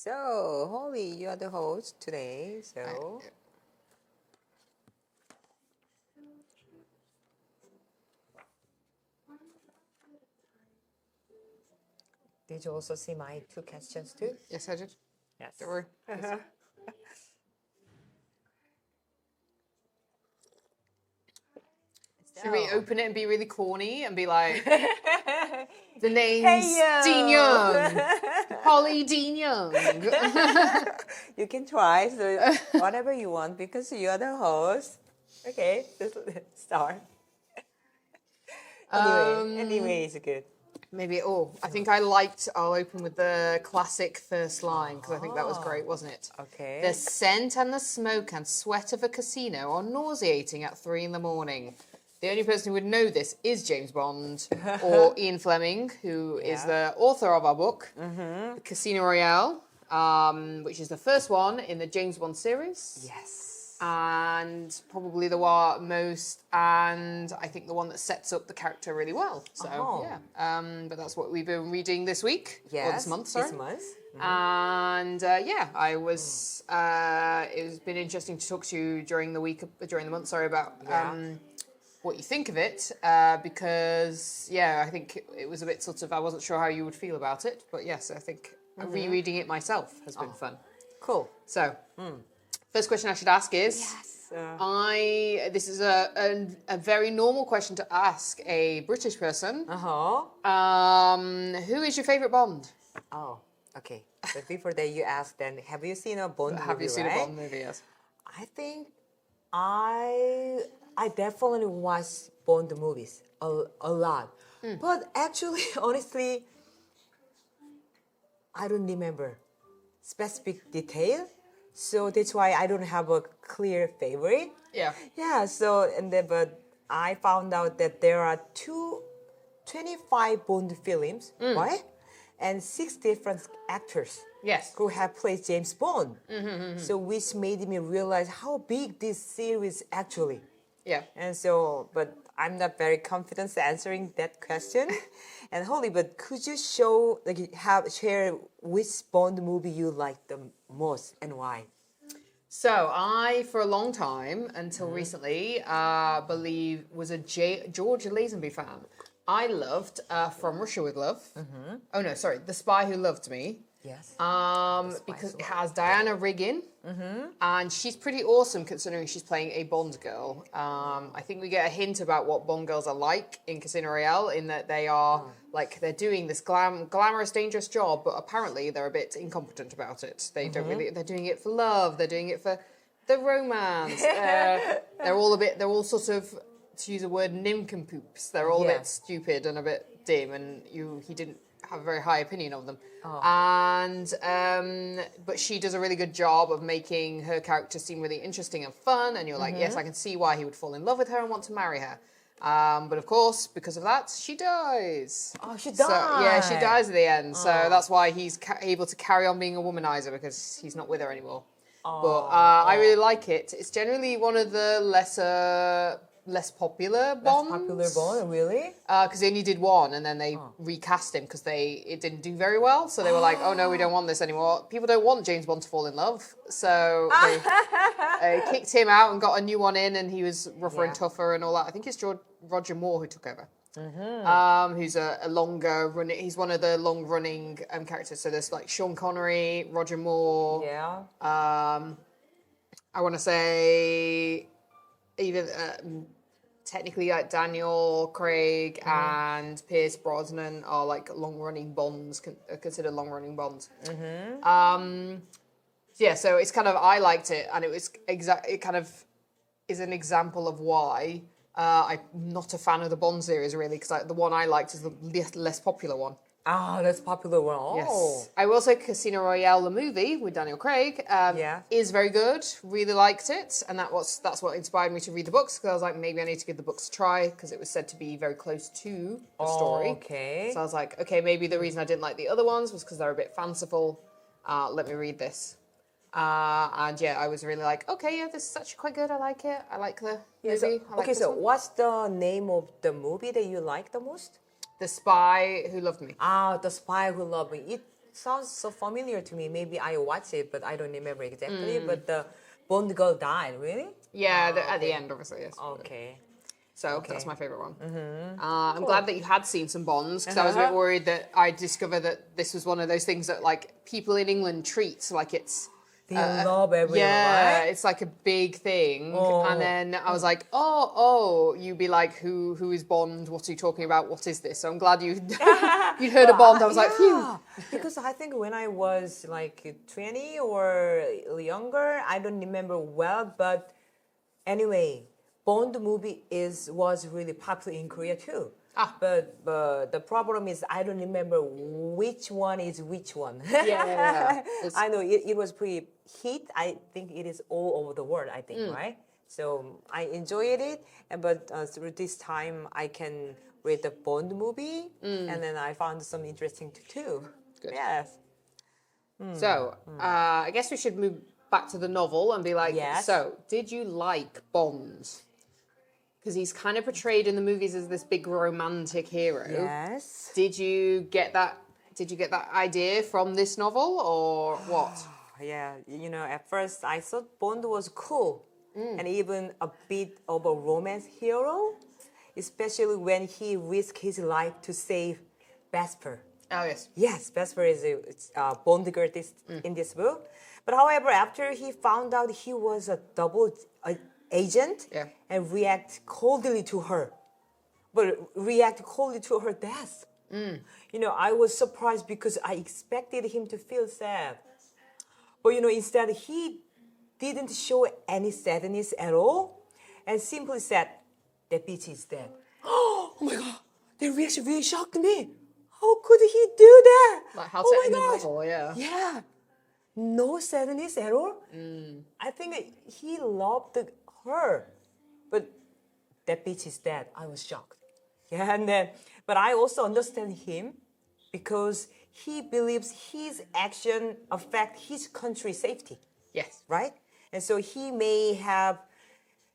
So, Holly, you are the host today. So, did you also see my two questions too? Yes, I did. Yes. Don't worry. Should we open it and be really corny and be like, the name's Dean Young, Holly Dean Young. You can try so whatever you want because you are the host. Okay, let's start. Anyway, it's good. Maybe, I think I'll open with the classic first line because I think that was great, wasn't it? Okay. The scent and the smoke and sweat of a casino are nauseating at 3 a.m. The only person who would know this is James Bond or Ian Fleming, who is the author of our book, Casino Royale, which is the first one in the James Bond series. Yes. And probably the most, and I think the one that sets up the character really well. So, but that's what we've been reading this week, or this month, sorry. This month. And I was, it's been interesting to talk to you during the month, about what you think of it, because, I think it was a bit sort of, I wasn't sure how you would feel about it, but yes, I think rereading it myself has been fun. Cool. So, first question I should ask is, this is a very normal question to ask a British person. Who is your favourite Bond? Oh, okay. But before that, you asked then, have you seen a Bond movie, Have you seen a Bond movie, yes? I think I definitely watch Bond movies a lot. But actually, honestly, I don't remember specific detail. So that's why I don't have a clear favorite. Yeah. Yeah, so, but I found out that there are 25 Bond films, right? And 6 different actors. Yes. Who have played James Bond. So which made me realize how big this series actually. Yeah. And so, but I'm not very confident answering that question. And Holly, but could you share which Bond movie you like the most and why? So I, for a long time, until recently, was a George Lazenby fan. I loved From Russia with Love. Oh no, sorry, The Spy Who Loved Me. Yes. Because it has Diana Rigg in, and she's pretty awesome considering she's playing a Bond girl. I think we get a hint about what Bond girls are like in Casino Royale, in that they are they're doing this glamorous, dangerous job, but apparently they're a bit incompetent about it. They don't really. They're doing it for love. They're doing it for the romance. They're all sort of, to use a word, nincompoops. They're all a bit stupid and a bit dim, and he didn't have a very high opinion of them. And but she does a really good job of making her character seem really interesting and fun, and you're like, yes, I can see why he would fall in love with her and want to marry her. But of course, because of that, she dies. Oh, she dies. So, yeah, she dies at the end. So that's why he's able to carry on being a womanizer, because he's not with her anymore. But I really like it. It's generally one of the less popular Bonds. Less popular Bond, really? Because they only did one, and then they recast him because it didn't do very well. So they were like, "Oh no, we don't want this anymore. People don't want James Bond to fall in love." So they kicked him out and got a new one in, and he was rougher and tougher and all that. I think it's Roger Moore who took over. Who's a longer running. He's one of the long running characters. So there's like Sean Connery, Roger Moore. Yeah. I want to say even. Technically, like Daniel Craig and Pierce Brosnan are like long-running Bonds, considered long-running Bonds. So it's kind of, I liked it, and it was it kind of is an example of why I'm not a fan of the Bond series, really, because the one I liked is the less popular one. Ah, that's popular one. Oh. Yes. I will say Casino Royale, the movie with Daniel Craig, is very good. Really liked it, and that's what inspired me to read the books, because I was like, maybe I need to give the books a try, because it was said to be very close to the story. Okay. So I was like, okay, maybe the reason I didn't like the other ones was because they're a bit fanciful. Let me read this. I was really like, okay, this is actually quite good. I like it. I like the movie. So what's the name of the movie that you like the most? The Spy Who Loved Me. Ah, The Spy Who Loved Me. It sounds so familiar to me. Maybe I watched it, but I don't remember exactly. But the Bond girl died, really? Yeah, at the end, obviously, yes. Okay. So Okay. that's my favourite one. I'm glad that you had seen some Bonds, because I was a bit worried that I discovered that this was one of those things that like people in England treat like it's They love everyone, yeah, right? it's like a big thing. Oh. And then I was like, oh, you'd be like, who is Bond? What are you talking about? What is this? So I'm glad you you'd heard of Bond. I was like, phew. Because I think when I was like 20 or younger, I don't remember well, but anyway, Bond movie was really popular in Korea too. But the problem is I don't remember which one is which one. Yeah. I know it was pretty hit. I think it is all over the world, I think, right? So I enjoyed it, but through this time I can read the Bond movie, and then I found some interesting too. Good. Yes. So I guess we should move back to the novel and be like, Yes. so did you like Bond? Because he's kind of portrayed in the movies as this big romantic hero. Yes. Did you get that? Did you get that idea from this novel, or what? Yeah, at first I thought Bond was cool and even a bit of a romance hero, especially when he risked his life to save Vesper. Oh yes. Yes, Vesper is a Bond girl in this book. But however, after he found out he was a double agent and react coldly to her, death. I was surprised because I expected him to feel sad. But instead he didn't show any sadness at all and simply said, "That bitch is dead." Oh my God, that reaction really shocked me. How could he do that? Like how oh to my end the gosh. novel, yeah. Yeah, no sadness at all. I think he loved her, but that bitch is dead. I was shocked. Yeah, but I also understand him because he believes his action affect his country's safety, Yes. right? And so he may have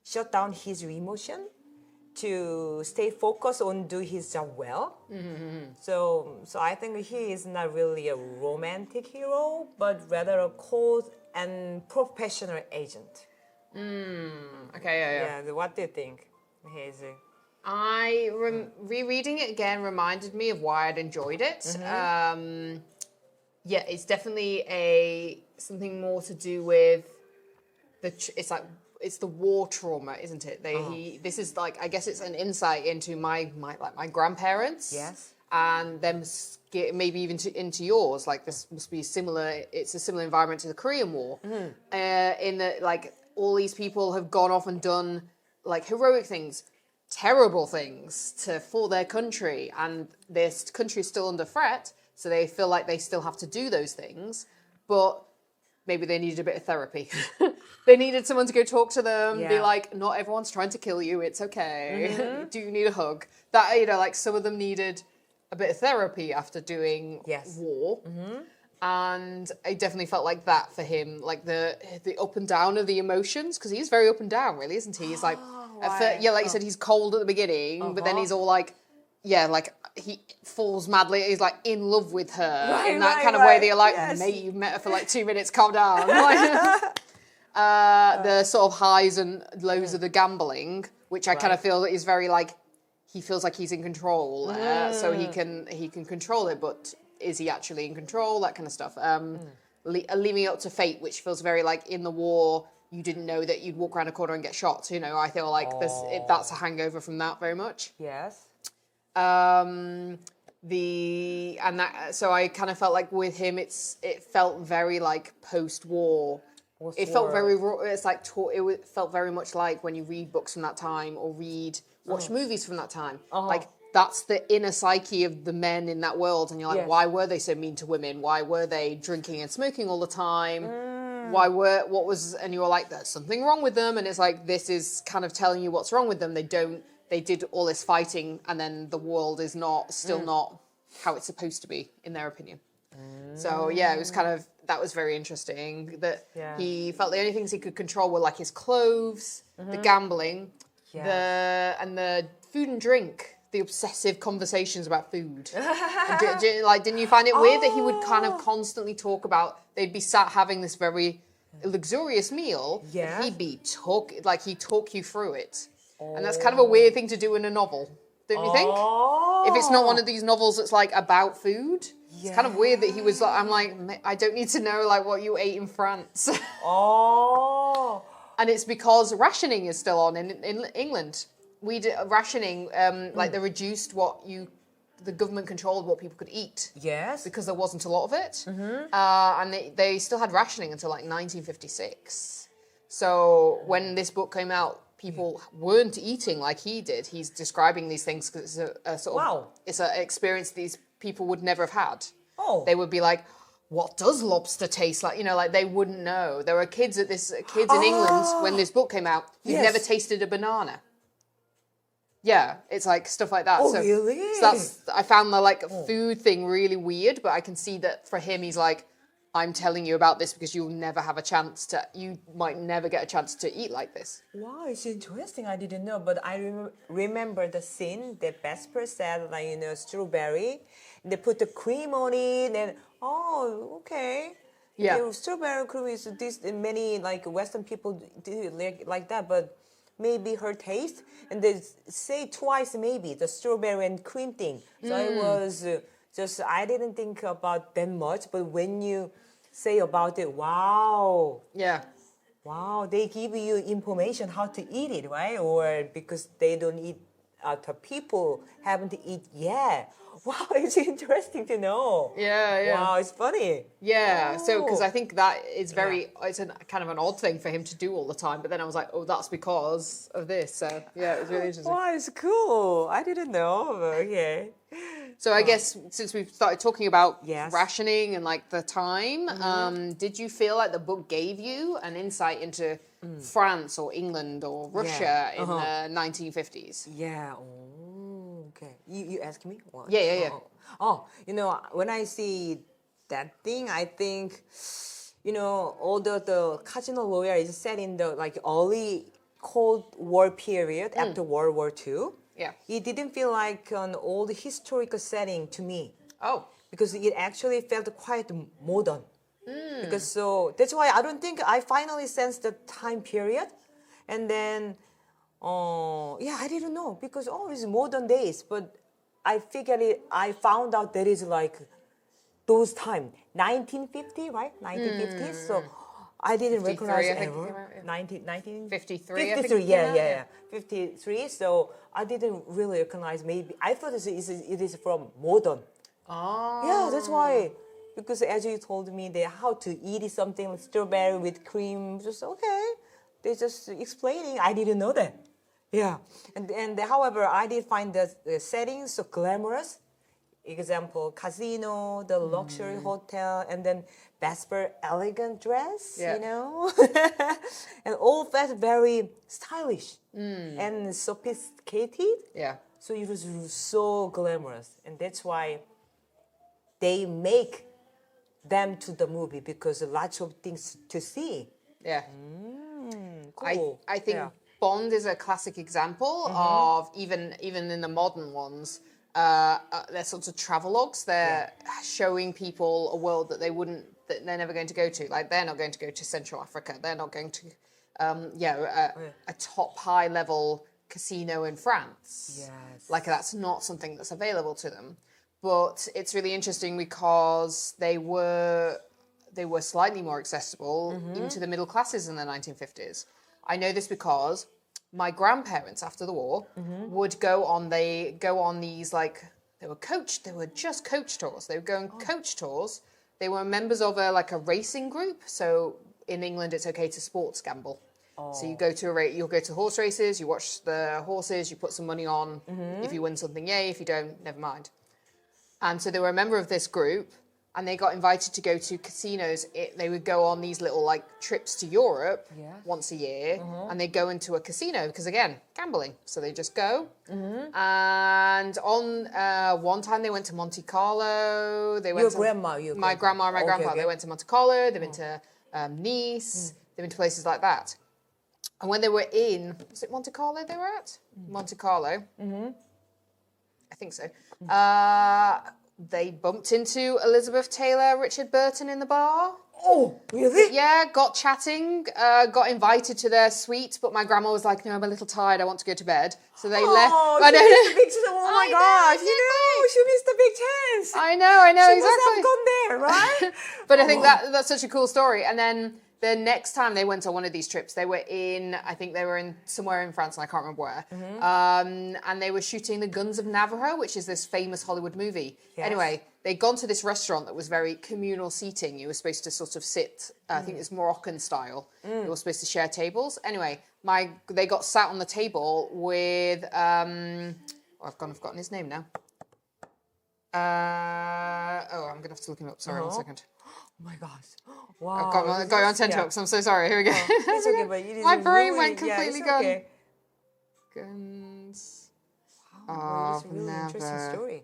shut down his emotion to stay focused on do his job well. So I think he is not really a romantic hero, but rather a cold and professional agent. Okay. Yeah. What do you think? Hazy? Rereading it again reminded me of why I'd enjoyed it. Yeah, it's definitely something more to do with it's the war trauma, isn't it? This is like, I guess it's an insight into my grandparents. Yes. And them maybe even into yours. Like this must be similar. It's a similar environment to the Korean War, in that like all these people have gone off and done like heroic things, terrible things for their country, and this country is still under threat. So they feel like they still have to do those things, but maybe they needed a bit of therapy. They needed someone to go talk to them, be like, not everyone's trying to kill you, it's okay. Do you need a hug? That, like some of them needed a bit of therapy after doing war. And I definitely felt like that for him, like the up and down of the emotions, because he's very up and down, really, isn't he? He's like, like you said, he's cold at the beginning, but then he's all like, like he falls madly. He's like in love with her in that kind of way that you're like, mate, you've met her for like 2 minutes, calm down. The sort of highs and lows of the gambling, which I kind of feel is very like, he feels like he's in control, so he can control it, but is he actually in control? That kind of stuff. Leaving up to fate, which feels very like in the war, you didn't know that you'd walk around a corner and get shot. I feel like that's a hangover from that very much. Yes. So I kind of felt like with him, it felt very like post-war. It felt very raw. It's like it felt very much like when you read books from that time or watch movies from that time. Like that's the inner psyche of the men in that world, and you're like, why were they so mean to women? Why were they drinking and smoking all the time? And you're like, there's something wrong with them, and it's like this is kind of telling you what's wrong with them. They did all this fighting, and then the world is still not how it's supposed to be, in their opinion. So it was that was very interesting. That he felt the only things he could control were like his clothes, the gambling, and the food and drink the obsessive conversations about food. Didn't you find it weird that he would kind of constantly talk about, they'd be sat having this very luxurious meal, Yeah. and he'd be he'd talk you through it. And that's kind of a weird thing to do in a novel, don't you think? If it's not one of these novels that's like about food, it's kind of weird that he was like, I'm like, I don't need to know like what you ate in France. And it's because rationing is still on in England. We did rationing, like they reduced the government controlled what people could eat. Yes. Because there wasn't a lot of it. And they still had rationing until like 1956. So when this book came out, people weren't eating like he did. He's describing these things because it's a sort of, it's an experience these people would never have had. They would be like, what does lobster taste like? You know, like they wouldn't know. There were kids in England when this book came out who'd never tasted a banana. Yeah, it's like stuff like that. Oh, really? So I found the like food thing really weird, but I can see that for him, he's like, I'm telling you about this because you might never get a chance to eat like this. Wow, it's interesting. I didn't know, but I remember the scene that Vesper said, like, strawberry. They put the cream on it, and okay. Yeah. Strawberry cream is this. Many like Western people do like that, but maybe her taste, and they say twice maybe the strawberry and cream thing. So I was I didn't think about that much, but when you say about it, wow. Yeah. Wow, they give you information how to eat it, right? Or because they don't eat, people haven't eat yet. Wow, it's interesting to know. Yeah. Wow, it's funny. Yeah, so because I think that is it's a kind of an odd thing for him to do all the time. But then I was like, oh, that's because of this. So yeah, it was really interesting. Wow, it's cool. I didn't know. Okay. So I guess since we've started talking about Yes. rationing and like the time, did you feel like the book gave you an insight into France or England or Russia in the 1950s? Yeah. Oh, okay. You ask me? What? Yeah. When I see that thing, I think, although the Casino Royale is set in the like early Cold War period after World War II. Yeah. It didn't feel like an old historical setting to me. Oh. Because it actually felt quite modern. Because so that's why I don't think I finally sensed the time period. And then, I didn't know because it's modern days. But I found out that is like those time, 1950, right? 1950s. So I didn't 53, recognize I think ever. it came out, 1953. 53, I think 53, it came out, 53. So I didn't really recognize. Maybe I thought it is from modern. Oh. Yeah, that's why. Because as you told me, how to eat something like strawberry with cream. Just okay. They just explaining. I didn't know that. Yeah, and however, I did find the settings so glamorous. Example, casino, the luxury hotel, and then Vesper elegant dress, and all that very stylish and sophisticated. Yeah. So it was so glamorous, and that's why they make them to the movie because lots of things to see. Yeah. Cool. I think Bond is a classic example of even in the modern ones. They're sorts of travelogues. They're showing people a world that they're never going to go to. Like they're not going to go to Central Africa. They're not going to, a top high level casino in France. Yes. Like that's not something that's available to them. But it's really interesting because they were slightly more accessible into the middle classes in the 1950s. I know this because my grandparents after the war would go on these like they were just coach tours. They would go on coach tours. They were members of a racing group. So in England it's okay to sports gamble. So you you'll go to horse races, you watch the horses, you put some money on. If you win something, yay. If you don't, never mind. And so they were a member of this group, and they got invited to go to casinos. They would go on these little trips to Europe once a year, and they go into a casino because again, gambling. So they just go. And on one time they went to Monte Carlo. My grandma and my grandpa. They went to Monte Carlo. They went to Nice. They went to places like that. And when they were was it Monte Carlo they were at? Monte Carlo. I think so. They bumped into Elizabeth Taylor, Richard Burton in the bar. Oh, really? Yeah, got chatting, got invited to their suite, but my grandma was like, no, I'm a little tired, I want to go to bed. So they left. Oh, I she know. missed the big chance. Oh my I gosh, know, you know, she missed the big chance. I know, She exactly. must have gone there, right? But I think that's such a cool story. And then the next time they went on one of these trips, they were I think they were in somewhere in France, and I can't remember where. And they were shooting The Guns of Navarro, which is this famous Hollywood movie. Yes. Anyway, they'd gone to this restaurant that was very communal seating. You were supposed to sort of sit, I think it's Moroccan style. You were supposed to share tables. Anyway, they got sat on the table with, I've forgotten his name now. I'm going to have to look him up. Sorry, 1 second. Oh my gosh. Wow. I've got you on tenterhooks. I'm so sorry. Here we go. It's okay, but it is My brain really, went completely it's gone. okay. Guns Wow, it's a of really interesting Navarro. story.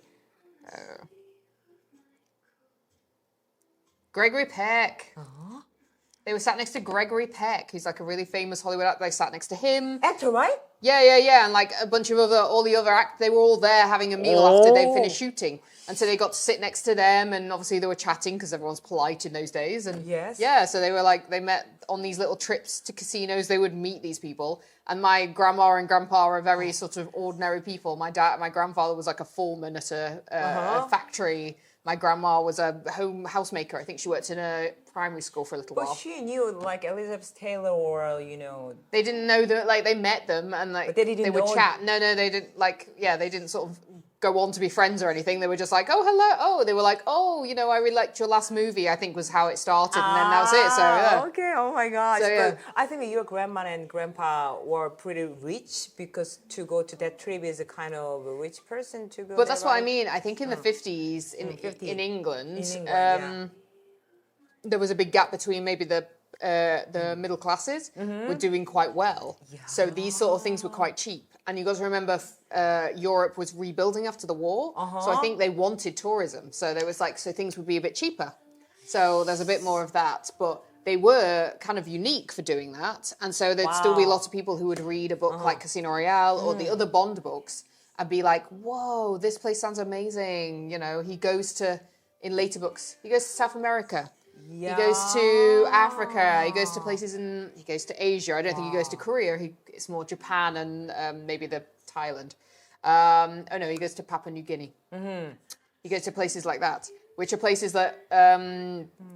Gregory Peck. They were sat next to Gregory Peck, who's like a really famous Hollywood actor. They sat next to him. Actor, right? Yeah. And like a bunch of all the other actors, they were all there having a meal after they'd finished shooting. And so they got to sit next to them, and obviously they were chatting because everyone's polite in those days. And Yes. yeah, so they were like, they met on these little trips to casinos. They would meet these people. And my grandma and grandpa are very sort of ordinary people. My grandfather was like a foreman at a factory. My grandma was a housemaker. I think she worked in a primary school for a little But while. she knew like Elizabeth Taylor or, They didn't know that, like, they met them and like But they didn't would know- chat. No, they didn't, like, they didn't sort of go on to be friends or anything. They were just like, oh, hello. Oh, they were like, oh, I really liked your last movie, I think was how it started. And then that was it. So, yeah. Okay, oh my gosh. So, yeah. But I think your grandma and grandpa were pretty rich because to go to that trip is a kind of a rich person to go But there, that's what I right? mean. I think in the 50s, in 50s. in England, yeah. there was a big gap between maybe the middle classes were doing quite well. Yeah. So these sort of things were quite cheap. And you got to remember Europe was rebuilding after the war. So I think they wanted tourism. So there was so things would be a bit cheaper. So there's a bit more of that. But they were kind of unique for doing that. And so there'd still be lots of people who would read a book like Casino Royale or the other Bond books and be like, whoa, this place sounds amazing. He goes to, in later books, he goes to South America. Yeah. He goes to Africa. He goes to places he goes to Asia. I don't think he goes to Korea. It's more Japan and maybe the Thailand. He goes to Papua New Guinea. He goes to places like that, which are places that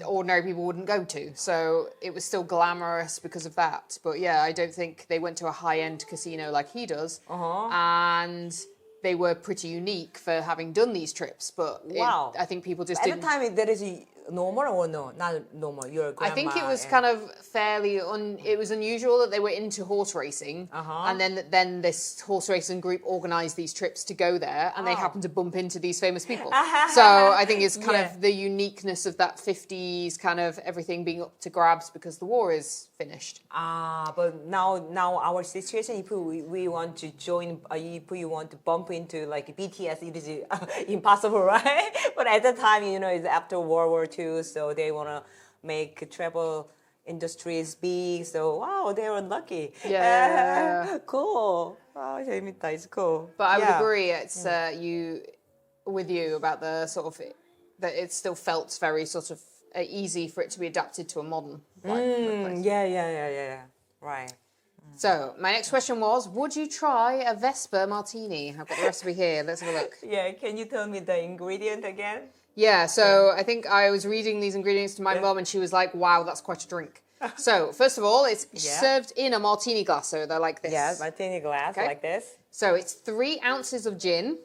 ordinary people wouldn't go to. So it was still glamorous because of that. But yeah, I don't think they went to a high-end casino like he does. And they were pretty unique for having done these trips. But Wow. I think people just At didn't. the time, that is normal or no? Not normal. Your grandma. I think it was kind of fairly it was unusual that they were into horse racing, and then this horse racing group organised these trips to go there, and they happened to bump into these famous people. So I think it's kind of the uniqueness of that 50s kind of everything being up to grabs because the war is finished. But now our situation, if we want to join, if we want to bump into like BTS, it is impossible, right? But at the time, it's after World War II, so they want to make travel industries big. So wow, they were lucky. Yeah. Cool. Wow, 재밌다. It's cool. But I would agree, it's with you about the sort of that it still felt very sort of easy for it to be adapted to a modern place. Yeah. Right. So my next question was, would you try a Vesper martini? I've got the recipe here. Let's have a look. Yeah, can you tell me the ingredient again? Yeah, so I think I was reading these ingredients to my mum and she was like, wow, that's quite a drink. So first of all, it's served in a martini glass, so they're like this. Yes, martini glass like this. So it's 3 ounces of gin.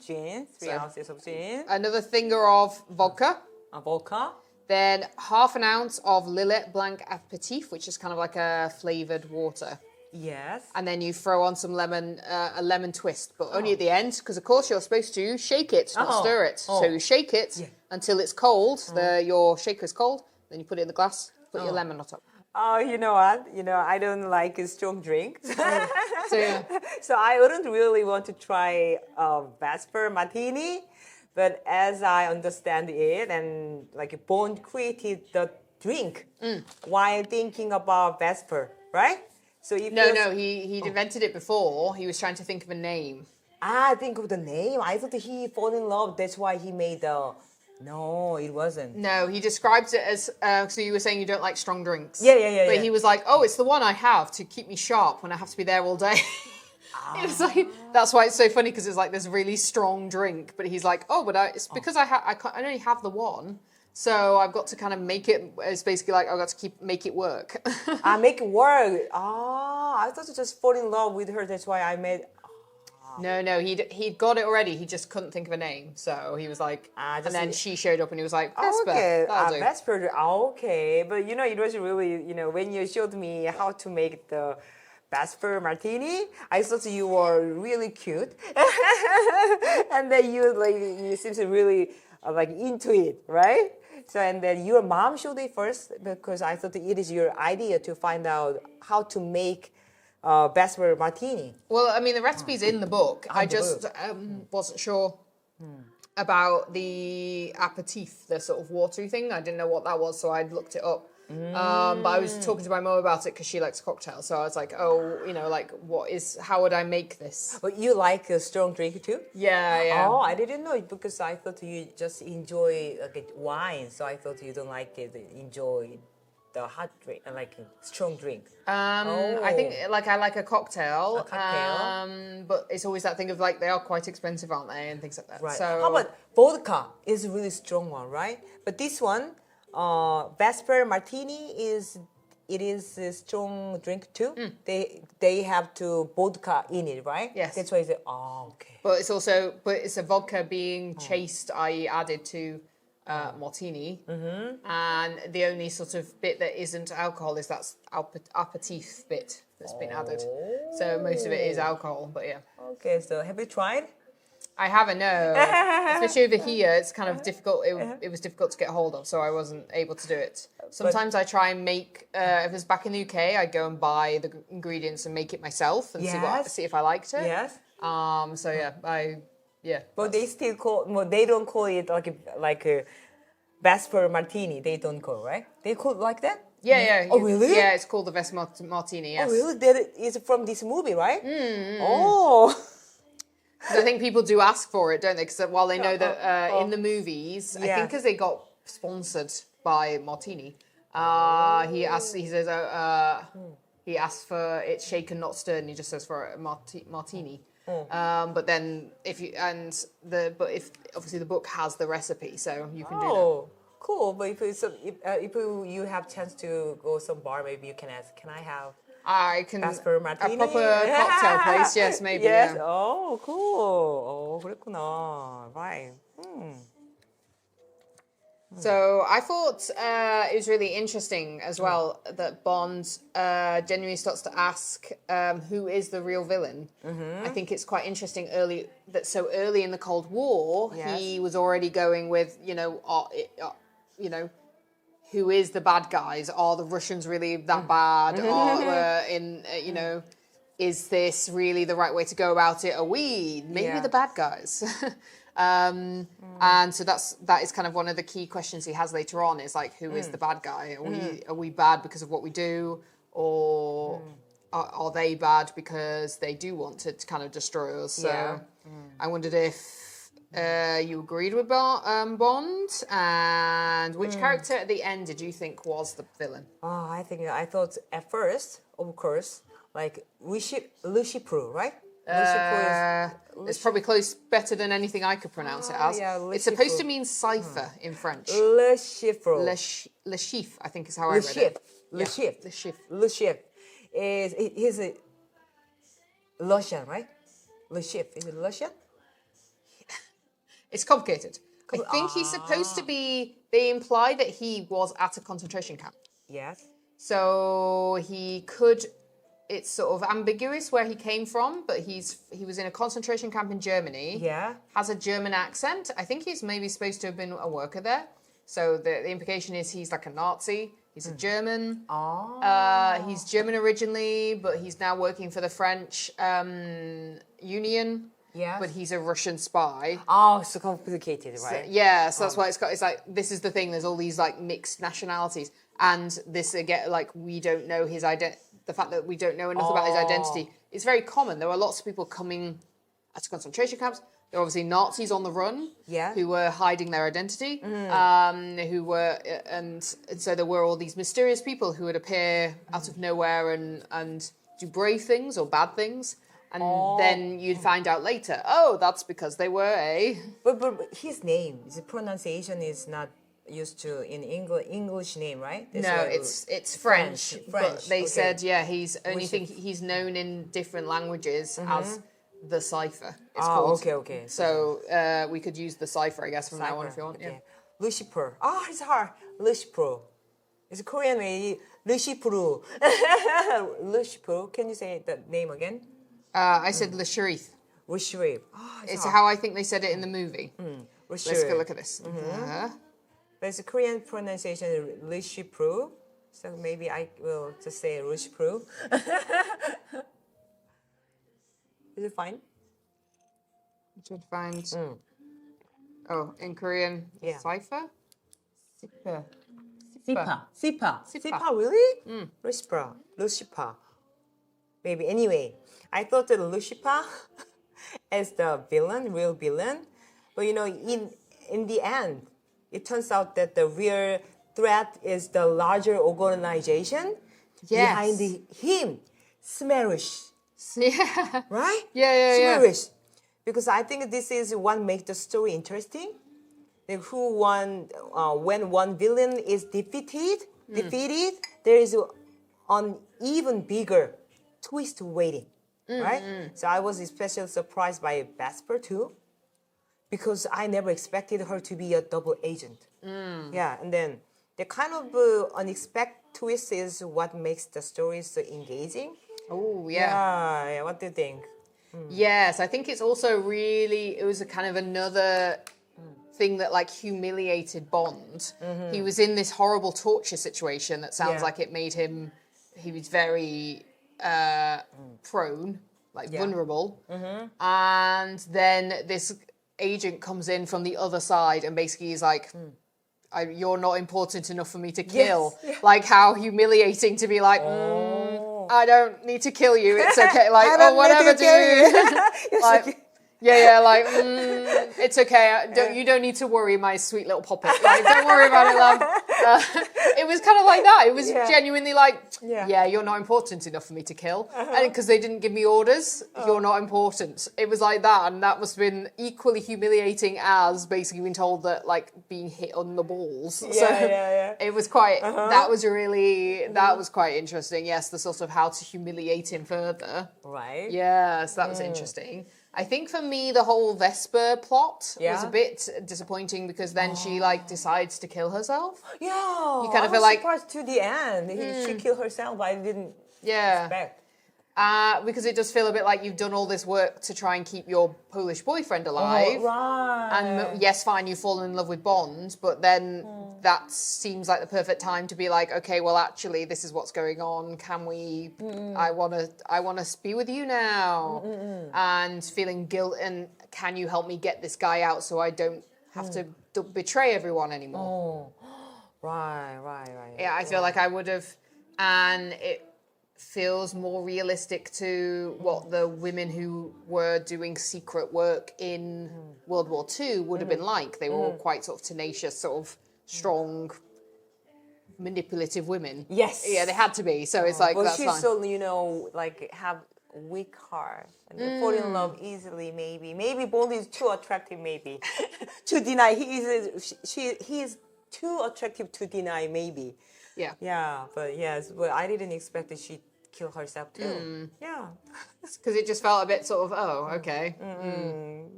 Gin, 3 ounces of gin. Another finger of vodka. A vodka. Then half an ounce of Lillet Blanc Aperitif, which is kind of like a flavoured water. Yes. And then you throw on some lemon, a lemon twist, but only at the end, because of course you're supposed to shake it, not stir it. So you shake it until it's cold, your shaker's cold, then you put it in the glass, put your lemon on top. Oh, you know what? I don't like strong drinks. So yeah. So I wouldn't really want to try Vesper martini. But as I understand it, and like Bond created the drink while thinking about Vesper, right? So if No, he invented it before. He was trying to think of a name. I think of the name. I thought he fall in love. That's why he made the. No, it wasn't. No, he describes it as, so you were saying you don't like strong drinks. Yeah. But he was like, oh, it's the one I have to keep me sharp when I have to be there all day. It was like, that's why it's so funny, because it's like this really strong drink, but he's like, oh, but it's because I only have the one, so I've got to kind of make it, it's basically like, I've got to make it work. I make it work. I thought you just fall in love with her. That's why I made. No, he'd got it already. He just couldn't think of a name, so he was like, and then she showed up, and he was like, Vesper, Okay, that'll do. Vesper. Okay, but it was really, when you showed me how to make the Vesper martini, I thought you were really cute, and then you seem to really like into it, right? So and then your mom showed it first because I thought it is your idea to find out how to make Vesper martini. Well, I mean, the recipe's in the book. I just wasn't sure about the aperitif, the sort of watery thing. I didn't know what that was, so I looked it up. But I was talking to my mom about it because she likes cocktails. So I was like, oh, like, how would I make this? But you like a strong drink too? Yeah. Oh, I didn't know it because I thought you just enjoy wine. So I thought you don't like it, enjoy the hot drink, like a strong drink. I think I like a cocktail. A but it's always that thing of like, they are quite expensive, aren't they? And things like that. Right. So How about vodka is a really strong one, right? But this one, Vesper martini is a strong drink too. They have to vodka in it, right? Yes. That's why it's okay. But it's a vodka being chased, i.e. added to martini. And the only sort of bit that isn't alcohol is that aperitif bit that's been added. So most of it is alcohol, but yeah. Okay, so have you tried? I haven't, no. Especially over here, it's kind of difficult. It was difficult to get hold of, so I wasn't able to do it. Sometimes I try and make, if it's back in the UK, I go and buy the ingredients and make it myself and see if I liked it. Yes. So yeah, But they still they don't call it like a Vesper martini. They don't call, right? They call it like that? Yeah. Oh, really? Yeah, it's called the Vesper Martini, yes. Oh, really? That is from this movie, right? Oh. 'Cause I think people do ask for it, don't they? Because while they know that in the movies, I think because they got sponsored by Martini, he asks for it shaken, not stirred, and he just says for a martini. But then if obviously the book has the recipe, so you can do that. Oh, cool. But if you have chance to go some bar, maybe you can ask, can I have I can Vesper martini? a proper cocktail place, yes, maybe. Yes. Yeah. Oh, cool. 그랬구나. Right. So I thought it was really interesting as well that Bond genuinely starts to ask who is the real villain. I think it's quite interesting so early in the Cold War, he was already going with, who is the bad guys? Are the Russians really that bad? Or is this really the right way to go about it? Are we maybe the bad guys? And so that is kind of one of the key questions he has later on is like, who is the bad guy? Are we bad because of what we do, or are they bad because they do want to kind of destroy us? So I wondered if you agreed with Bond, and which character at the end did you think was the villain? Oh, I thought at first, of course, like Lucifer, right? It's probably better than anything I could pronounce it as. Yeah, it's supposed to mean cipher in French. Lucifer. Le chiffre, I think is how I read it. Le chiffre. Le chiffre. Lucifer. He's a Russian, right? Le chiffre. Is it Russian? It's complicated. I think he's supposed to be. They imply that he was at a concentration camp. Yes. So he could. It's sort of ambiguous where he came from, but he was in a concentration camp in Germany. Yeah. Has a German accent. I think he's maybe supposed to have been a worker there. So the implication is he's like a Nazi. He's a German. He's German originally, but he's now working for the French Union. Yes. But he's a Russian spy. Oh, so complicated, right? So that's why it's like, this is the thing, there's all these like mixed nationalities. And this again, like we don't know his identity. The fact that we don't know enough about his identity is very common. There were lots of people coming to concentration camps. There were obviously Nazis on the run, Yeah. who were hiding their identity, and so there were all these mysterious people who would appear out of nowhere and do brave things or bad things, and then you'd find out later, oh, that's because they were a. But his name, his pronunciation is not used to in English name, right? That's No, why it's French. But they okay. said, he's known in different languages as the cipher. It's called. Okay. So we could use the cipher, I guess, from now on if you want. Okay. Lucifer. It's hard. Lucifer. It's Korean way. Lucifer. Lucifer. Can you say the name again? I said Le Sharif. Lucifer. It's how I think they said it in the movie. Let's go look at this. But it's Korean pronunciation Lucifer. So maybe I will just say Lucifer. Is it fine? I should find. Oh, in Korean, cipher. Sipa, really? Lucifer. Maybe. Anyway, I thought that Lucifer as the villain, real villain. But in the end, it turns out that the real threat is the larger organization behind him, Smerish. Yeah. Right? Yeah. Smerish. Because I think this is what makes the story interesting. Like when one villain is defeated, there is an even bigger twist waiting, right? So I was especially surprised by Vesper too, because I never expected her to be a double agent. Yeah, and then the kind of unexpected twist is what makes the story so engaging. Oh, yeah. Yeah. What do you think? Yes, I think it's also it was a kind of another thing that humiliated Bond. He was in this horrible torture situation that sounds like it made him, he was very prone, vulnerable. And then this agent comes in from the other side and basically is like, you're not important enough for me to kill. Yes. Like how humiliating to be like, I don't need to kill you. It's okay. Like, whatever, dude. Like, it's okay. You don't need to worry, my sweet little puppet. Like, don't worry about it, love. It was kind of like that. It was genuinely like, you're not important enough for me to kill. And because they didn't give me orders, you're not important. It was like that. And that must have been equally humiliating as basically being told that, being hit on the balls. It was quite, that was quite interesting. Yes, the sort of how to humiliate him further. Right. Yes, that was interesting. I think for me, the whole Vesper plot was a bit disappointing because then she decides to kill herself. Yeah, you kind of feel like surprised to the end. She killed herself, but I didn't expect. Because it does feel a bit like you've done all this work to try and keep your Polish boyfriend alive. Right. And yes, fine, you've fallen in love with Bond, but then that seems like the perfect time to be like, okay, well, actually, this is what's going on. Can we? I want to be with you now, and feeling guilt. And can you help me get this guy out so I don't have to betray everyone anymore? Right. Yeah, I feel like I would have, and it feels more realistic to what the women who were doing secret work in World War II would have been like. They were all quite sort of tenacious, sort of strong, manipulative women. Yes. Yeah, they had to be. So it's like, that's she's fine. so, have weak heart and fall in love easily, maybe. Maybe Bond is too attractive, maybe. To deny. He is too attractive to deny, maybe. Yeah. Yeah, but I didn't expect that she'd kill herself too. Yeah. Because it just felt a bit sort of, okay.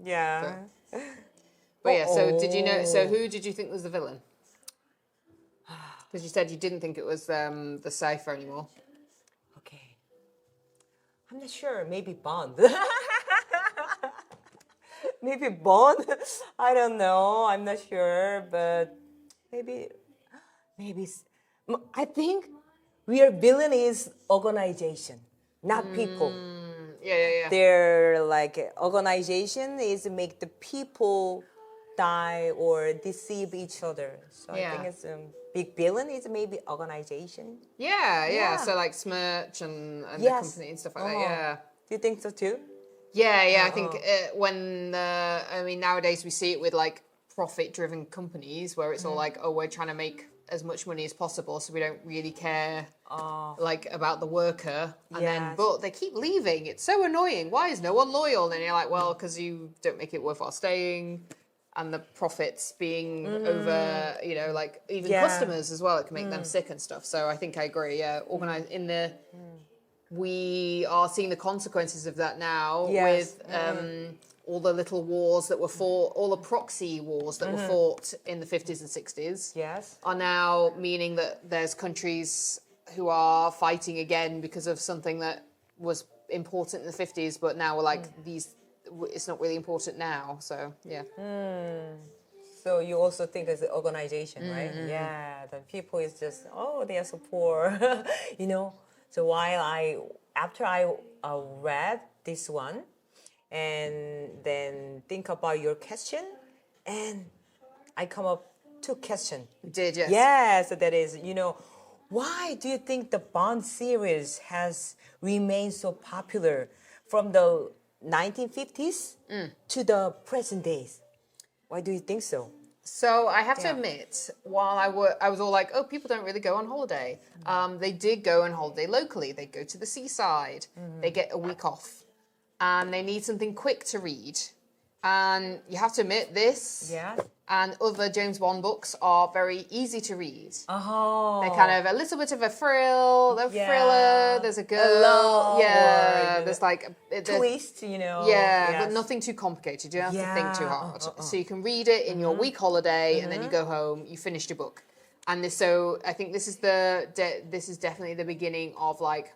Yeah. But yeah, so did you know, so who did you think was the villain? Because you said you didn't think it was the cipher anymore. Okay. I'm not sure. Maybe Bond. Maybe Bond? I don't know. I'm not sure, but maybe I think real villain is organization, not people. Yeah. Their organization is make the people die or deceive each other. So I think it's big villain is maybe organization. Yeah. So Smirch and the company and stuff like that. Yeah. Do you think so too? Yeah. I think I mean, nowadays we see it with like profit-driven companies where it's all like, oh, we're trying to make as much money as possible, so we don't really care like about the worker. And then, but they keep leaving. It's so annoying. Why is no one loyal? And then you're like, well, because you don't make it worthwhile staying. And the profits being over, you know, like even customers as well, it can make them sick and stuff. So I think I agree. Yeah, we are seeing the consequences of that now with all the little wars that were fought, all the proxy wars that were fought in the 50s and 60s. Yes. Are now meaning that there's countries who are fighting again because of something that was important in the 50s, but now we're like it's not really important now. So yeah. So you also think as an organization, right? Yeah, the people is just they are so poor, you know. So after I read this one, and then think about your question, and I come up two questions. You did, yes. Yeah, so that is, you know, why do you think the Bond series has remained so popular from the 1950s to the present days? Why do you think so? So I have to admit, while I was all like, oh, people don't really go on holiday. They did go on holiday locally. They go to the seaside. They get a week off. And they need something quick to read. And you have to admit, this and other James Bond books are very easy to read. Oh. They're kind of a little bit of a thriller. There's a girl. There's like a twist, you know. Yeah, but nothing too complicated. You don't have to think too hard. So you can read it in your week holiday, and then you go home. You finished your book, and so I think this is definitely the beginning of like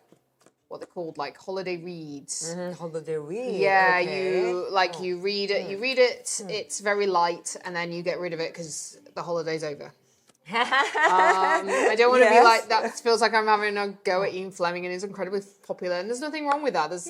what they're called, like holiday reads. Holiday read. Yeah, okay. you read it. You read it. It's very light, and then you get rid of it because the holiday's over. I don't want to be like that. It feels like I'm having a go at Ian Fleming, and he's incredibly popular, and there's nothing wrong with that. There's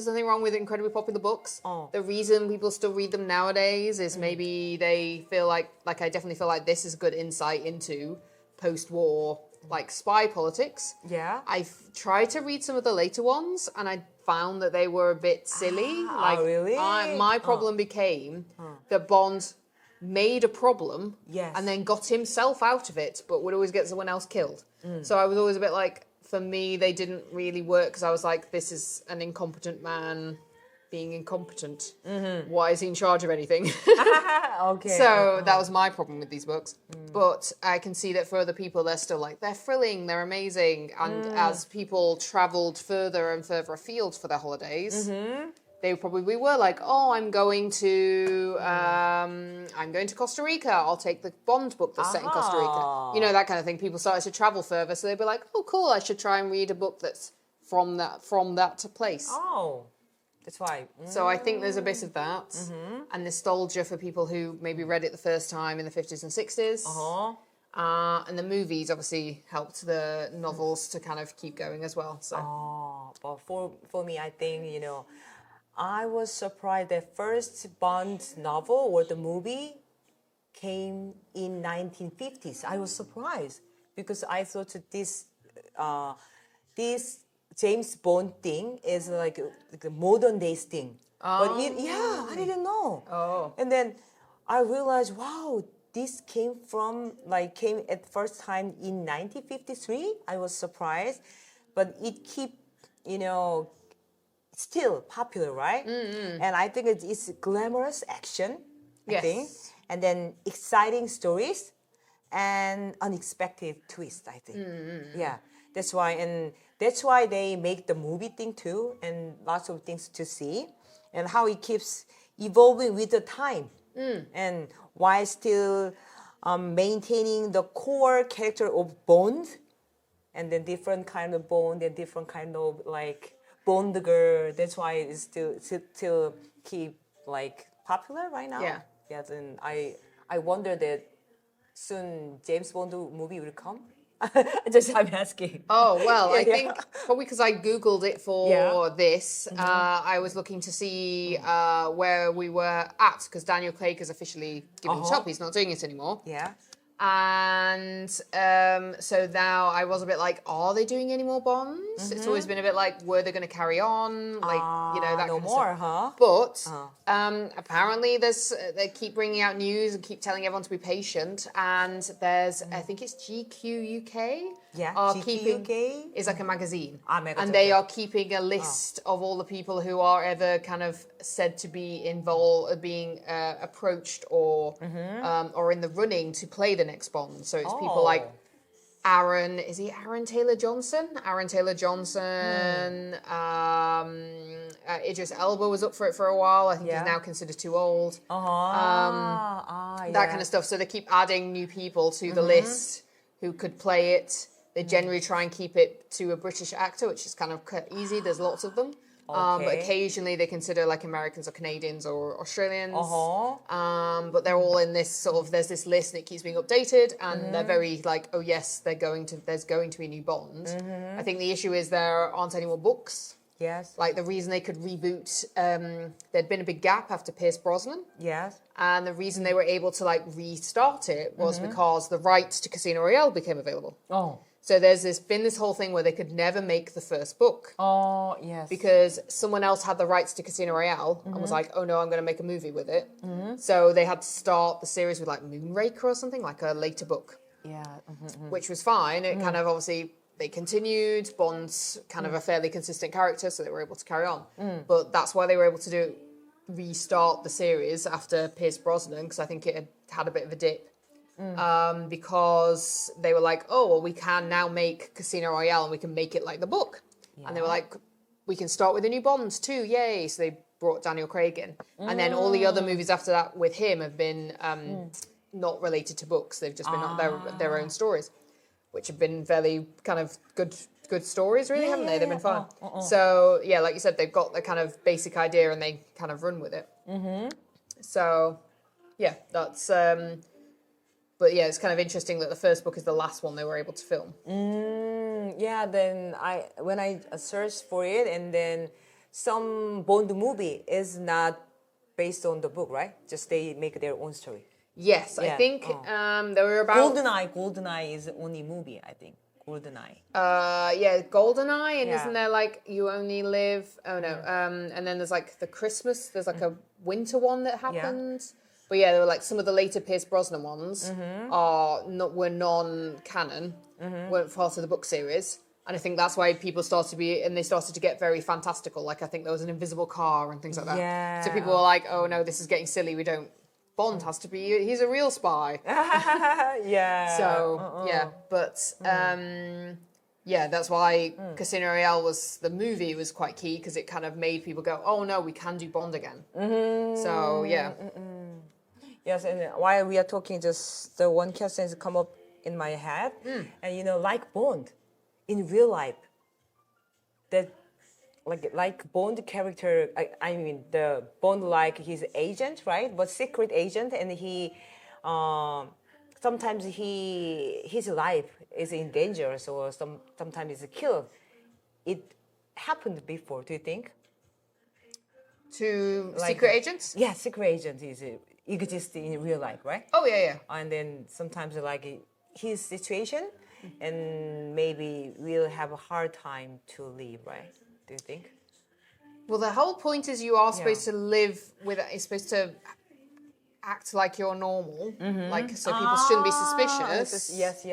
nothing wrong with incredibly popular books. The reason people still read them nowadays is maybe they feel like I definitely feel like this is a good insight into post-war like spy politics. Yeah. I've tried to read some of the later ones, and I found that they were a bit silly. Really? My problem became that Bond made a problem and then got himself out of it, but would always get someone else killed. So I was always a bit like, for me, they didn't really work because I was like, this is an incompetent man being incompetent. Why is he in charge of anything? Okay. So that was my problem with these books. But I can see that for other people, they're still like, they're thrilling, they're amazing. And as people travelled further and further afield for their holidays, they probably were like, oh, I'm going to Costa Rica. I'll take the Bond book that's set in Costa Rica. You know, that kind of thing. People started to travel further, so they'd be like, oh, cool, I should try and read a book that's from that place. Oh, that's why. So I think there's a bit of that. And nostalgia for people who maybe read it the first time in the 50s and 60s. And the movies obviously helped the novels to kind of keep going as well. So. But for me, I think, you know, I was surprised that first Bond novel or the movie came in 1950s. I was surprised because I thought this James Bond thing is like a modern day thing. But I didn't know. And then I realized, wow, this came at first time in 1953. I was surprised, but it keep, you know, still popular, right? And I think it's glamorous action, I think, and then exciting stories and unexpected twist, I think. Yeah, that's why they make the movie thing too, and lots of things to see, and how it keeps evolving with the time, and while still maintaining the core character of Bond, and then different kind of Bond and different kind of like Bond girl. That's why it's still keep like popular right now. Yeah. Yes, and I wonder that soon James Bond movie will come. I'm asking. Oh well, I think probably because I googled it for this. Mm-hmm. I was looking to see where we were at because Daniel Craig has officially given it up. He's not doing it anymore. Yeah. And so now I was a bit like, are they doing any more Bonds? It's always been a bit like, were they going to carry on? Like, that no kind more, of huh? stuff. But apparently they keep bringing out news and keep telling everyone to be patient. And there's, I think it's GQ UK. Yeah, are GQ keeping, UK? is like a magazine. magazine, And they okay. are keeping a list of all the people who are ever kind of said to be involved, being approached or in the running to play the next Bond. So it's people like Aaron, is he Aaron Taylor Johnson? Aaron Taylor Johnson. Idris Elba was up for it for a while. I think he's now considered too old. That kind of stuff. So they keep adding new people to the list who could play it. They generally try and keep it to a British actor, which is kind of easy. There's lots of them. But occasionally they consider like Americans or Canadians or Australians. But they're all in this sort of, there's this list and it keeps being updated and they're very like, oh yes, there's going to be a new Bond. I think the issue is there aren't any more books. Yes. Like the reason they could reboot, there'd been a big gap after Pierce Brosnan. Yes. And the reason they were able to like restart it was because the rights to Casino Royale became available. So there's been this whole thing where they could never make the first book. Yes. Because someone else had the rights to Casino Royale and was like, oh no, I'm going to make a movie with it. So they had to start the series with like Moonraker or something, like a later book. Yeah. Which was fine. It kind of obviously, they continued. Bond's kind of a fairly consistent character, so they were able to carry on. But that's why they were able to restart the series after Pierce Brosnan, because I think it had a bit of a dip. Because they were like, oh, well, we can now make Casino Royale and we can make it like the book. And they were like, we can start with a new Bond too, yay. So they brought Daniel Craig in. And then all the other movies after that with him have been not related to books. They've just been their own stories, which have been fairly kind of good stories, really, haven't they? They've been fun. So, yeah, like you said, they've got the kind of basic idea and they kind of run with it. So, yeah, that's... But yeah, it's kind of interesting that the first book is the last one they were able to film. Yeah, then when I searched for it, and then some Bond movie is not based on the book, right? Just they make their own story. Yes, I think there were about... GoldenEye is the only movie, I think. GoldenEye. Yeah, GoldenEye, and isn't there like You Only Live... Oh no, and then there's like the Christmas, there's like a winter one that happened. Yeah. But yeah, there were like some of the later Pierce Brosnan ones were non-canon, weren't part of the book series. And I think that's why people started to get very fantastical. Like I think there was an invisible car and things like that. Yeah. So people were like, oh no, this is getting silly. Bond has to be, he's a real spy. Yeah. So, yeah, but... yeah, that's why Casino Royale the movie was quite key because it kind of made people go, oh no, we can do Bond again. So, yeah. Yes, and while we are talking, just the one question has come up in my head. And like Bond, in real life, that like Bond character, I mean the Bond like his agent, right? But secret agent, and he sometimes his life is in danger, or sometimes he's killed. It happened before, do you think? To secret agents? Yeah, secret agent exists in real life, right? Oh, yeah. And then sometimes like his situation, and maybe we'll have a hard time to leave, right? Do you think? Well, the whole point is you are supposed to live with it. You're supposed to act like you're normal, like so people shouldn't be suspicious. Yes.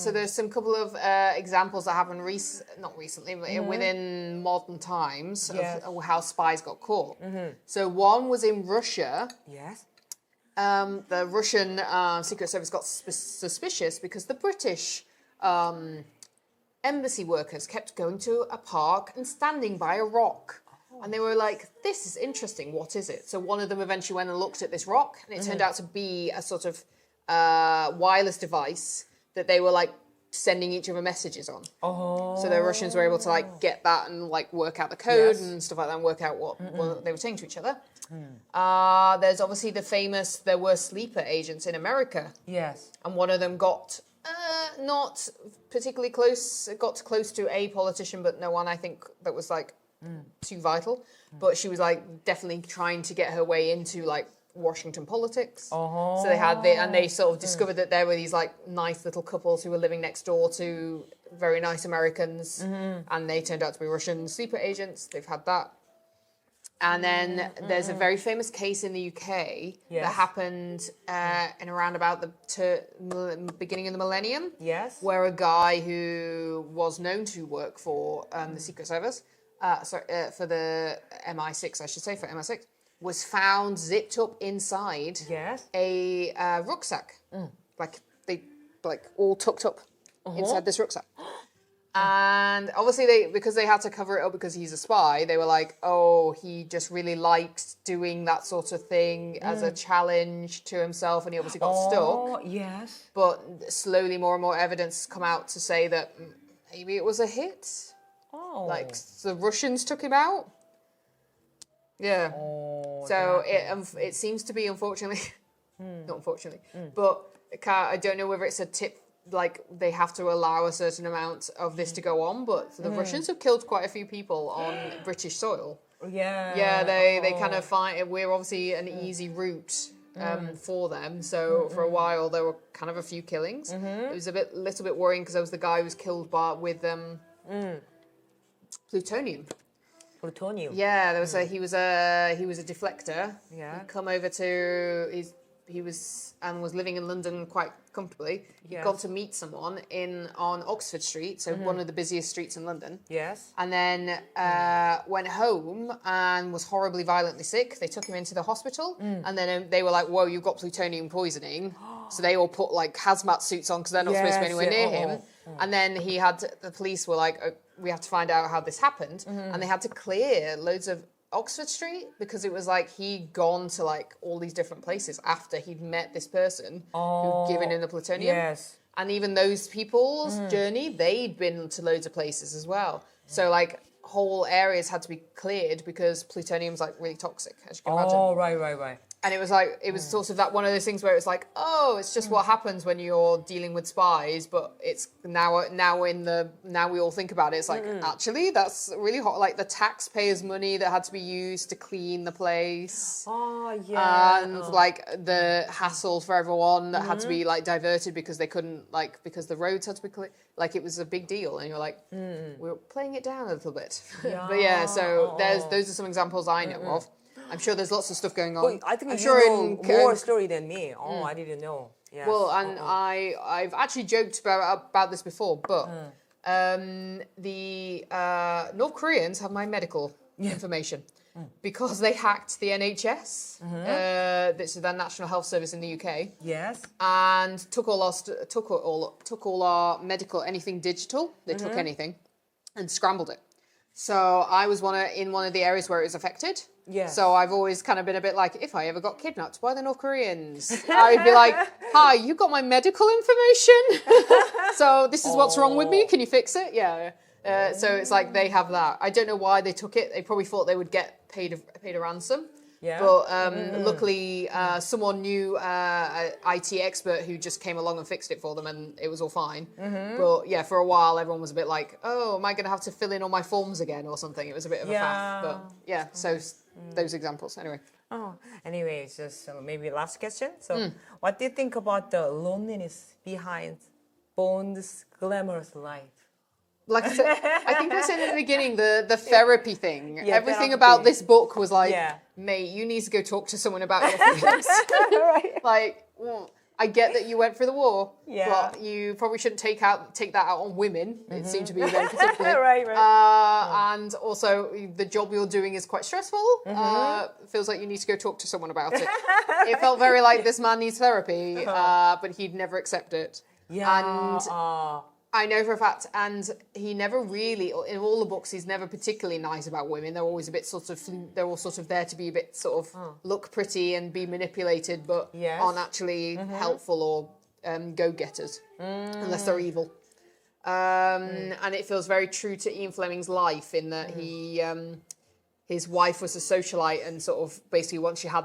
So there's some couple of examples that happened not recently, but within modern times of how spies got caught. So one was in Russia. Yes. The Russian Secret Service got suspicious because the British embassy workers kept going to a park and standing by a rock. And they were like, this is interesting, what is it? So one of them eventually went and looked at this rock, and it turned out to be a sort of wireless device that they were like sending each other messages on. So the Russians were able to like get that and like work out the code and stuff like that and work out what they were saying to each other. There's obviously there were sleeper agents in America. Yes. And one of them got not particularly close, got close to a politician, but no one I think that was like too vital. But she was like definitely trying to get her way into like Washington politics. So they sort of discovered that there were these like nice little couples who were living next door to very nice Americans, and they turned out to be Russian sleeper agents. They've had that. And then there's a very famous case in the UK that happened in around about the beginning of the millennium. Yes. Where a guy who was known to work for the Secret Service, for the MI6, I should say, for MI6, was found zipped up inside a rucksack. Like all tucked up inside this rucksack. And obviously because they had to cover it up because he's a spy, they were like, oh, he just really liked doing that sort of thing as a challenge to himself, and he obviously got stuck. Oh, yes. But slowly more and more evidence come out to say that maybe it was a hit. Oh. Like the Russians took him out. Yeah. Oh, so it seems to be, unfortunately, not unfortunately, but I don't know whether it's a tip. Like they have to allow a certain amount of this to go on, but the Russians have killed quite a few people on British soil. Yeah, they kind of find we're obviously an easy route for them. So for a while there were kind of a few killings. It was little bit worrying because there was the guy who was killed with plutonium. Plutonium. Yeah, there was he was a deflector. Yeah. He'd come over to he was living in London quite comfortably. He'd gone to meet someone on Oxford Street, so one of the busiest streets in London. Yes. And then went home and was horribly violently sick. They took him into the hospital, and then they were like, "Whoa, you've got plutonium poisoning." So they all put like hazmat suits on because they're not supposed to be anywhere near him. And then the police were like, "We have to find out how this happened," and they had to clear loads of Oxford Street because it was like he'd gone to like all these different places after he'd met this person who'd given him the plutonium. Yes. And even those people's journey, they'd been to loads of places as well. So like whole areas had to be cleared because plutonium's like really toxic, as you can imagine. Oh, right. And it was like, it was sort of that one of those things where it's like, oh, it's just what happens when you're dealing with spies, but it's now we all think about it. It's like, actually, that's really hot. Like the taxpayers' money that had to be used to clean the place. Oh, yeah. And like the hassle for everyone that had to be like diverted because they couldn't, like, because the roads had to be clear. Like it was a big deal. And you're like, we're playing it down a little bit. Yeah. But yeah, so those are some examples I know of. I'm sure there's lots of stuff going on. Well, I think I'm you sure know more story than me. Oh, I didn't know. Yes. Well, and I've actually joked about this before, but the North Koreans have my medical information because they hacked the NHS, this is their National Health Service in the UK. Yes. And took all our medical, anything digital. They took anything and scrambled it. So I was in one of the areas where it was affected. Yeah. So I've always kind of been a bit like, if I ever got kidnapped by the North Koreans, I'd be like, hi, you got my medical information? So this is what's wrong with me. Can you fix it? Yeah. So it's like they have that. I don't know why they took it. They probably thought they would get paid a ransom. Yeah. But luckily, someone knew an IT expert who just came along and fixed it for them, and it was all fine. But yeah, for a while, everyone was a bit like, "Oh, am I going to have to fill in all my forms again or something?" It was a bit of a faff. But yeah, so those examples. Anyway. Oh, anyway, it's just maybe last question. So, what do you think about the loneliness behind Bond's glamorous life? Like I said, I think I said in the beginning, the therapy thing. Yeah, Everything therapy. about this book was like, Yeah. mate, you need to go talk to someone about your feelings. Like, well, I get that you went through the war, but you probably shouldn't take that out on women. It seemed to be very particular. Right. And also, the job you're doing is quite stressful. Feels like you need to go talk to someone about it. It felt very like this man needs therapy, but he'd never accept it. Yeah. And I know for a fact, and he never really, in all the books, he's never particularly nice about women. They're always a bit they're all sort of there to be a bit sort of look pretty and be manipulated, but aren't actually helpful or go-getters, unless they're evil. And it feels very true to Ian Fleming's life in that his wife was a socialite, and sort of basically once she had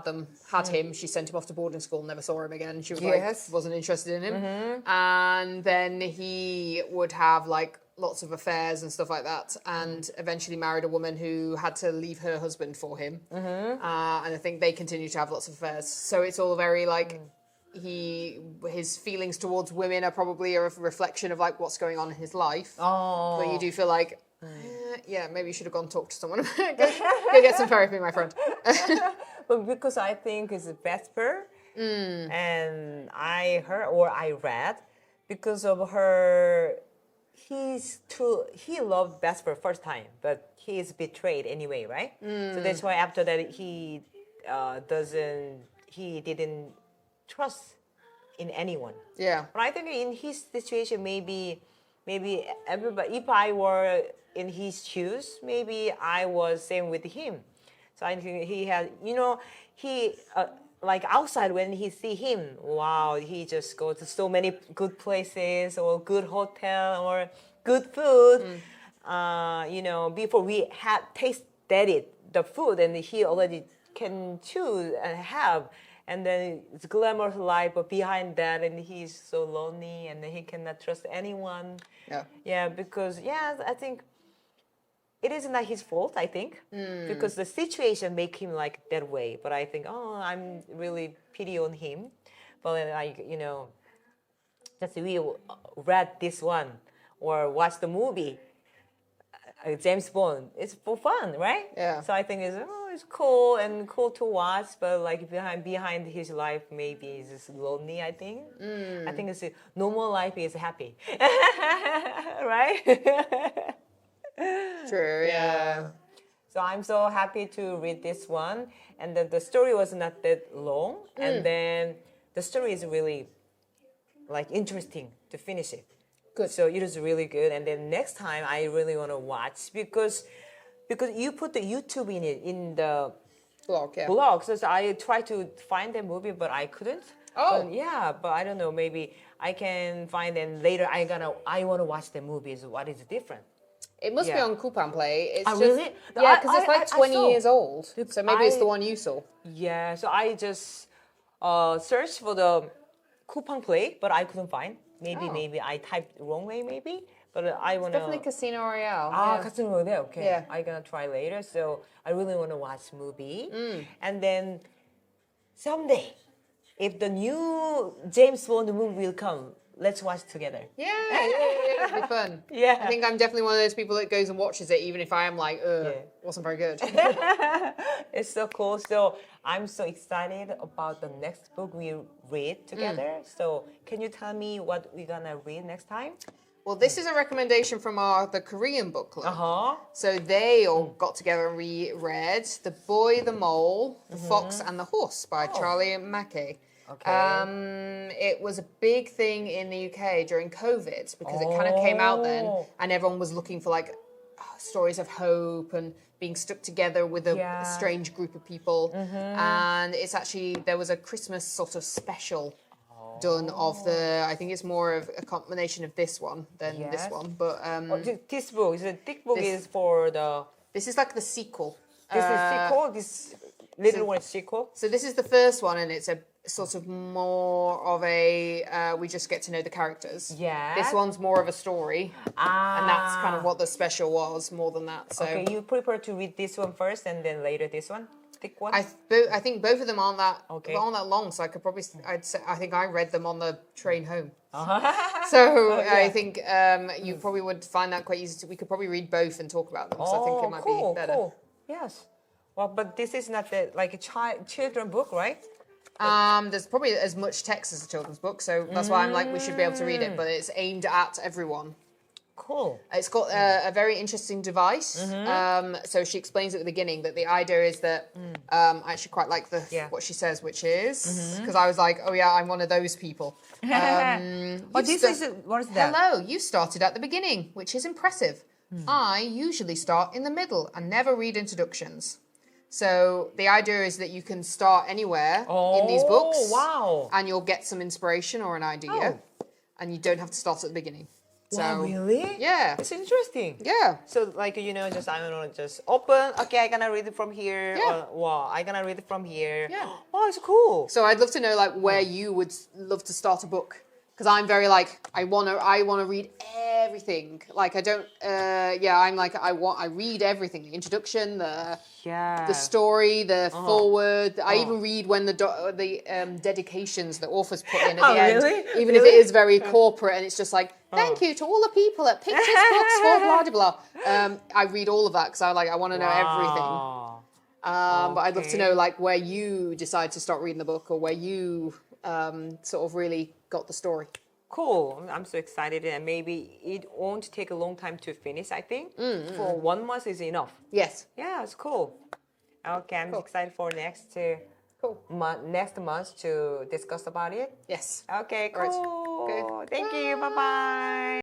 him, she sent him off to boarding school, never saw him again. She was wasn't interested in him. And then he would have like lots of affairs and stuff like that, and eventually married a woman who had to leave her husband for him. And I think they continue to have lots of affairs. So it's all very like his feelings towards women are probably a reflection of like what's going on in his life. But you do feel like, yeah, maybe you should have gone talk to someone. Go get some therapy, my friend. But because I think it's Vesper, and I heard or I read because of her. He loved Vesper first time, but he is betrayed anyway, right? So that's why after that he didn't trust in anyone. Yeah. But I think in his situation, maybe everybody. If I were in his shoes, maybe I was same with him. So I think he had, like outside when he see him, wow, he just go to so many good places or good hotel or good food. Before we had tasted the food, and he already can choose and have. And then it's glamorous life, but behind that, and he's so lonely, and he cannot trust anyone. Yeah. Yeah, because I think it is not his fault. I think because the situation make him like that way. But I think, I'm really pity on him. But then just we read this one or watch the movie. James Bond, it's for fun, right? Yeah. So I think it's cool to watch, but like behind his life, maybe he's just lonely. I think. I think it's normal life is happy, right? True. Yeah. So I'm so happy to read this one, and the story was not that long, and then the story is really like interesting to finish it. Good. So it is really good, and then next time I really want to watch because you put the YouTube in the Blog. Yeah. blog. So I tried to find the movie, but I couldn't. Oh. But I don't know. Maybe I can find and later I want to watch the movies. What is different? It must be Yeah. on Coupon Play. It's just, really? Yeah, because it's like I 20 saw. years old. So maybe it's the one you saw. Yeah. So I just searched for the coupon play, but I couldn't find. Maybe I typed wrong way. Maybe, but I want to. Definitely Casino Royale. Casino Royale. Okay. Yeah. I'm gonna try later. So I really want to watch movie, and then someday, if the new James Bond movie will come, let's watch together. Yeah, it'll be fun. Yeah. I think I'm definitely one of those people that goes and watches it, even if I am like, wasn't very good. It's so cool. So I'm so excited about the next book we read together. So can you tell me what we're gonna read next time? Well, this is a recommendation from the Korean book club. So they all got together and reread The Boy, the Mole, The Fox and the Horse by Charlie Mackay. Okay. It was a big thing in the UK during COVID because it kind of came out then, and everyone was looking for like stories of hope and being stuck together with a strange group of people. And it's actually, there was a Christmas sort of special done of I think it's more of a combination of this one than this one. But this book is for the. this is like the sequel. This is sequel. This little one is sequel. So this is the first one, and it's a sort of more of a we just get to know the characters. Yeah. This one's more of a story, and that's kind of what the special was more than that. So Okay, you prefer to read this one first and then later this one, thick one. I think both of them aren't that long, so I could probably I think I read them on the train home. So I think you probably would find that quite easy. We could probably read both and talk about them. So I think it might be better. Cool. Yes. Well, but this is not like a children book, right? There's probably as much text as a children's book, so that's why I'm like we should be able to read it. But it's aimed at everyone. Cool. It's got a very interesting device. So she explains at the beginning that the idea is that I actually quite like what she says, which is because I was like, oh yeah, I'm one of those people. What is that? Hello, you started at the beginning, which is impressive. I usually start in the middle and never read introductions. So the idea is that you can start anywhere in these books. Wow. And you'll get some inspiration or an idea. And you don't have to start at the beginning. So, wow, really? Yeah. It's interesting. Yeah. So like, just, I don't know, just open, okay, I'm gonna read it from here. Yeah. Or, wow, I'm gonna read it from here. Yeah. Wow, it's cool. So I'd love to know like where you would love to start a book. Because I'm very like, I wanna read everything. Like I don't. I'm like I read everything. The introduction, the story, the forward. I even read when the dedications the authors put in at the end, really? even if it is very corporate and it's just like thank you to all the people at Pictures Books for blah blah blah. I read all of that because I want to know everything. But I'd love to know like where you decide to start reading the book or where you sort of really got the story. Cool. I'm so excited, and maybe it won't take a long time to finish. I think for 1 month is enough. Yes. Yeah, it's cool. Okay, I'm excited for next month to discuss about it. Yes. Okay, cool. Right. Okay. Thank you. Bye bye.